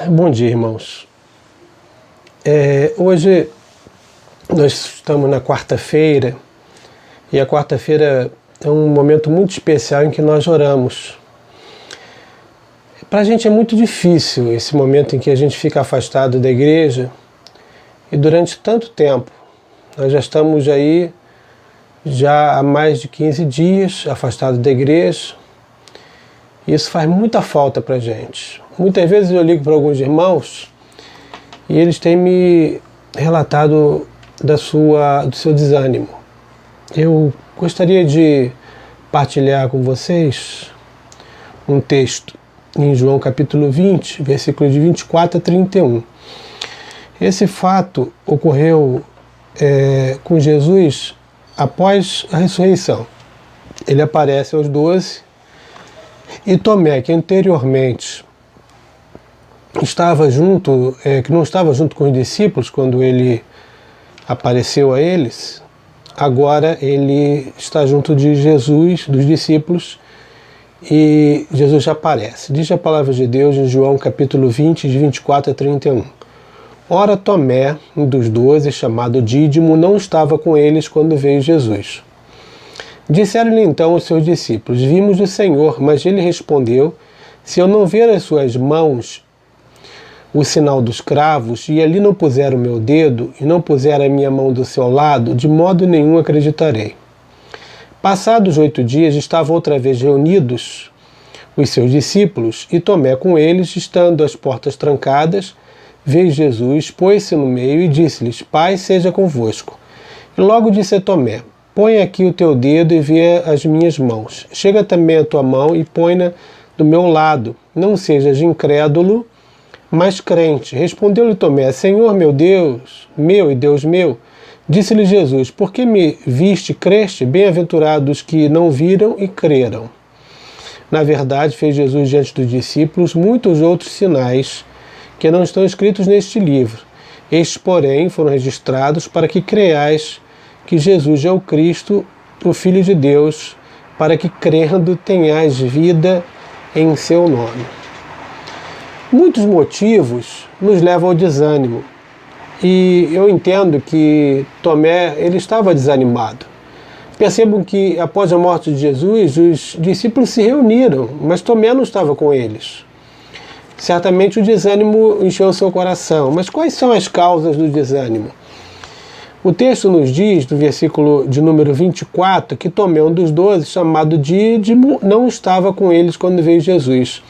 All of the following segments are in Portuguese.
Bom dia, irmãos. Hoje nós estamos na quarta-feira e a quarta-feira é um momento muito especial em que nós oramos. Para a gente é muito difícil esse momento em que a gente fica afastado da igreja e durante tanto tempo. Nós já estamos aí há mais de 15 dias afastados da igreja. Isso faz muita falta para a gente. Muitas vezes eu ligo para alguns irmãos e eles têm me relatado do seu desânimo. Eu gostaria de partilhar com vocês um texto em João capítulo 20, versículo de 24 a 31. Esse fato ocorreu com Jesus após a ressurreição. Ele aparece aos 12 e Tomé, que anteriormente que não estava junto com os discípulos quando ele apareceu a eles, agora ele está junto de Jesus, dos discípulos, e Jesus já aparece. Diz a palavra de Deus em João capítulo 20, de 24 a 31. Ora, Tomé, um dos 12, chamado Dídimo, não estava com eles quando veio Jesus. Disseram-lhe então os seus discípulos: Vimos o Senhor. Mas ele respondeu: Se eu não ver as suas mãos o sinal dos cravos, e ali não puser o meu dedo, e não puser a minha mão do seu lado, de modo nenhum acreditarei. Passados 8 dias, estavam outra vez reunidos os seus discípulos, e Tomé com eles, estando as portas trancadas, veio Jesus, pôs-se no meio e disse-lhes: Paz seja convosco. E logo disse a Tomé: Põe aqui o teu dedo e vê as minhas mãos. Chega também a tua mão e põe-na do meu lado. Não sejas incrédulo, mas crente. Respondeu-lhe Tomé: Senhor meu Deus, meu e Deus meu. Disse-lhe Jesus: Por que me viste, creste? Bem-aventurados os que não viram e creram. Na verdade, fez Jesus diante dos discípulos muitos outros sinais que não estão escritos neste livro. Estes, porém, foram registrados para que creiais que Jesus é o Cristo, o Filho de Deus, para que crendo tenhais vida em seu nome. Muitos motivos nos levam ao desânimo. E eu entendo que Tomé, ele estava desanimado. Percebam que após a morte de Jesus, os discípulos se reuniram, mas Tomé não estava com eles. Certamente o desânimo encheu seu coração. Mas quais são as causas do desânimo? O texto nos diz, no versículo de número 24, que Tomé, um dos 12, chamado Dídimo, não estava com eles quando veio Jesus.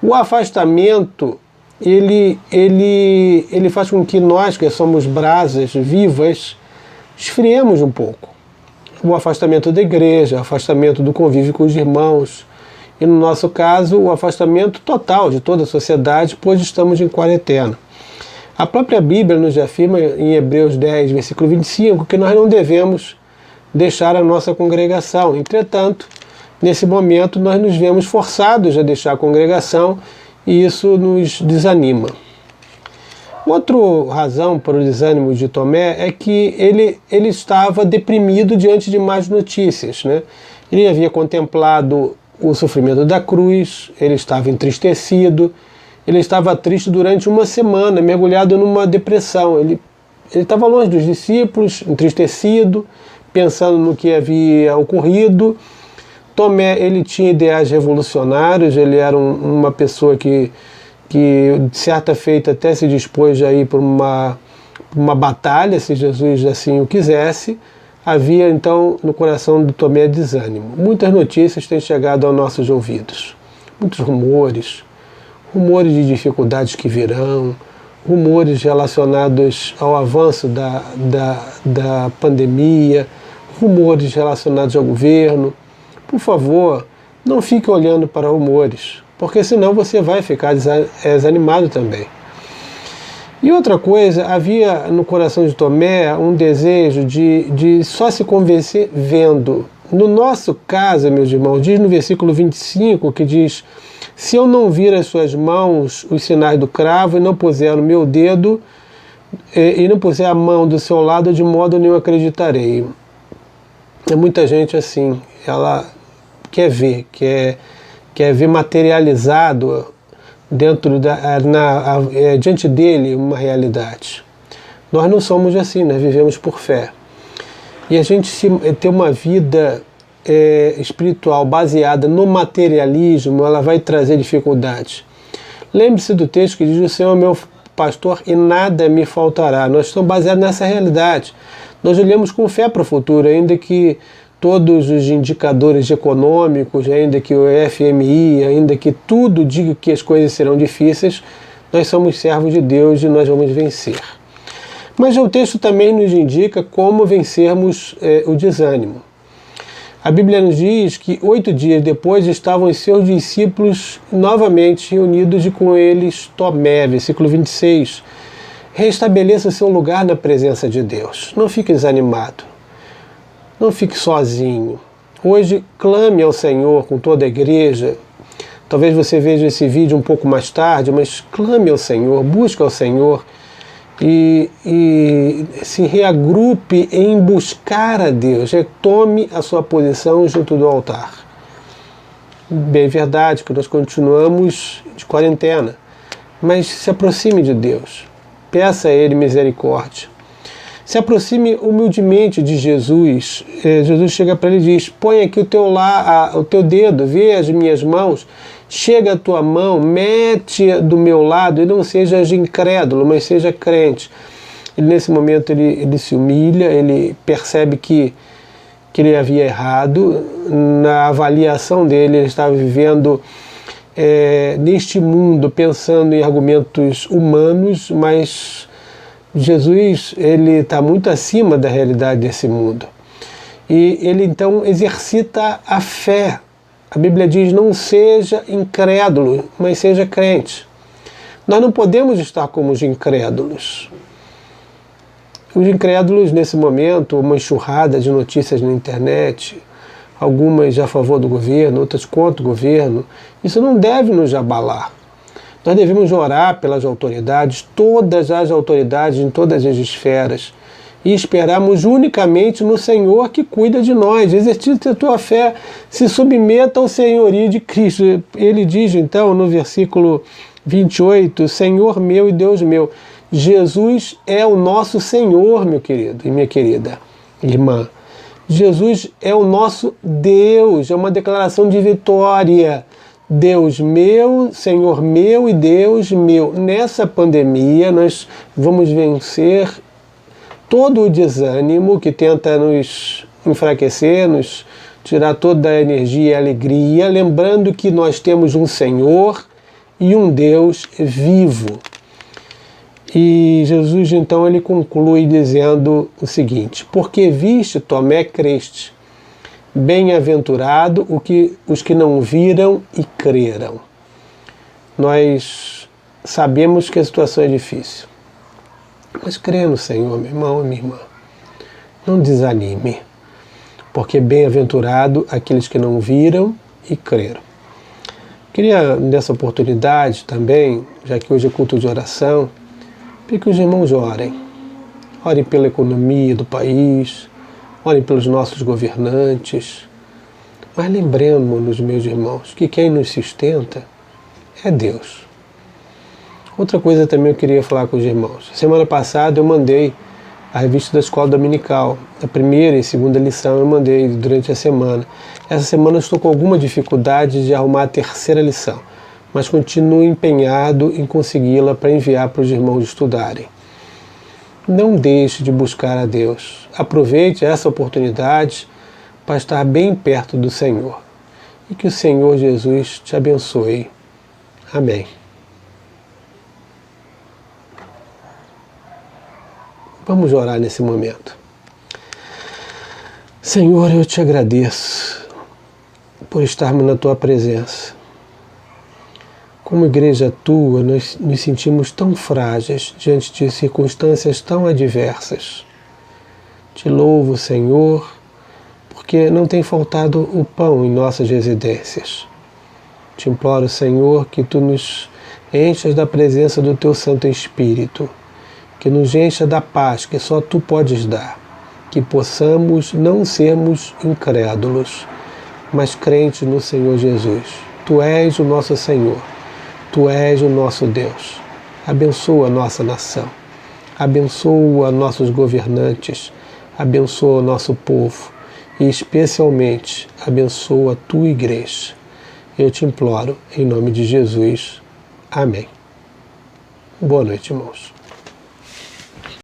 O afastamento, ele faz com que nós, que somos brasas vivas, esfriemos um pouco. O afastamento da igreja, o afastamento do convívio com os irmãos, e no nosso caso, o afastamento total de toda a sociedade, pois estamos em quarentena. A própria Bíblia nos afirma em Hebreus 10, versículo 25, que nós não devemos deixar a nossa congregação. Entretanto, nesse momento nós nos vemos forçados a deixar a congregação e isso nos desanima. Outra razão para o desânimo de Tomé é que ele estava deprimido diante de más notícias, né? Ele havia contemplado o sofrimento da cruz, ele estava entristecido, ele estava triste durante uma semana, mergulhado numa depressão. Ele estava longe dos discípulos, entristecido, pensando no que havia ocorrido. Tomé, ele tinha ideais revolucionários, ele era uma pessoa que de certa feita até se dispôs a ir por uma batalha, se Jesus assim o quisesse. Havia então no coração de Tomé desânimo. Muitas notícias têm chegado aos nossos ouvidos, muitos rumores de dificuldades que virão, rumores relacionados ao avanço da pandemia, rumores relacionados ao governo. Por favor, não fique olhando para rumores, porque senão você vai ficar desanimado também. E outra coisa, havia no coração de Tomé um desejo de só se convencer vendo. No nosso caso, meus irmãos, diz no versículo 25, que diz: Se eu não vir as suas mãos os sinais do cravo, e não puser o meu dedo, e não puser a mão do seu lado, de modo nenhum acreditarei. É muita gente assim, ela quer ver materializado diante dele uma realidade. Nós não somos assim, nós vivemos por fé. E a gente ter uma vida espiritual baseada no materialismo, ela vai trazer dificuldades. Lembre-se do texto que diz: o Senhor é meu pastor e nada me faltará. Nós estamos baseados nessa realidade. Nós olhamos com fé para o futuro, ainda que todos os indicadores econômicos, ainda que o FMI, ainda que tudo diga que as coisas serão difíceis, nós somos servos de Deus e nós vamos vencer. Mas o texto também nos indica como vencermos o desânimo. A Bíblia nos diz que 8 dias depois estavam os seus discípulos novamente reunidos e com eles Tomé, versículo 26. Restabeleça o seu lugar na presença de Deus. Não fique desanimado. Não fique sozinho. Hoje clame ao Senhor com toda a igreja. Talvez você veja esse vídeo um pouco mais tarde, mas clame ao Senhor, busque ao Senhor. E se reagrupe em buscar a Deus, retome a sua posição junto do altar. Bem, é verdade que nós continuamos de quarentena, mas se aproxime de Deus, peça a Ele misericórdia, se aproxime humildemente de Jesus. Jesus chega para ele e diz: põe aqui o teu dedo, vê as minhas mãos, chega a tua mão, mete do meu lado e não sejas incrédulo, mas seja crente. Nesse momento ele se humilha, ele percebe que ele havia errado. Na avaliação dele, ele estava vivendo neste mundo pensando em argumentos humanos, mas Jesus ele está muito acima da realidade desse mundo. E ele então exercita a fé. A Bíblia diz: não seja incrédulo, mas seja crente. Nós não podemos estar como os incrédulos. Os incrédulos, nesse momento, uma enxurrada de notícias na internet, algumas a favor do governo, outras contra o governo, isso não deve nos abalar. Nós devemos orar pelas autoridades, todas as autoridades em todas as esferas, e esperarmos unicamente no Senhor que cuida de nós. Exercite a tua fé, se submeta ao senhorio de Cristo. Ele diz então no versículo 28, Senhor meu e Deus meu. Jesus é o nosso Senhor, meu querido e minha querida irmã. Jesus é o nosso Deus, é uma declaração de vitória. Deus meu, Senhor meu e Deus meu. Nessa pandemia nós vamos vencer todo o desânimo que tenta nos enfraquecer, nos tirar toda a energia e a alegria, lembrando que nós temos um Senhor e um Deus vivo. E Jesus então ele conclui dizendo o seguinte: porque viste, Tomé, creste. Bem-aventurado os que não viram e creram. Nós sabemos que a situação é difícil, mas crê no Senhor, meu irmão e minha irmã. Não desanime, porque bem-aventurado aqueles que não viram e creram. Queria, nessa oportunidade também, já que hoje é culto de oração, pedir que os irmãos orem. Orem pela economia do país, orem pelos nossos governantes, mas lembremos-nos, meus irmãos, que quem nos sustenta é Deus. Outra coisa também eu queria falar com os irmãos. Semana passada eu mandei a revista da Escola Dominical. A primeira e segunda lição eu mandei durante a semana. Essa semana eu estou com alguma dificuldade de arrumar a terceira lição, mas continuo empenhado em consegui-la para enviar para os irmãos estudarem. Não deixe de buscar a Deus. Aproveite essa oportunidade para estar bem perto do Senhor. E que o Senhor Jesus te abençoe. Amém. Vamos orar nesse momento. Senhor, eu te agradeço por estarmos na tua presença. Como igreja tua, nós nos sentimos tão frágeis diante de circunstâncias tão adversas. Te louvo, Senhor, porque não tem faltado o pão em nossas residências. Te imploro, Senhor, que tu nos enchas da presença do teu Santo Espírito, que nos encha da paz que só tu podes dar, que possamos não sermos incrédulos, mas crentes no Senhor Jesus. Tu és o nosso Senhor. Tu és o nosso Deus. Abençoa a nossa nação. Abençoa nossos governantes. Abençoa o nosso povo. E especialmente abençoa a tua igreja. Eu te imploro, em nome de Jesus. Amém. Boa noite, irmãos.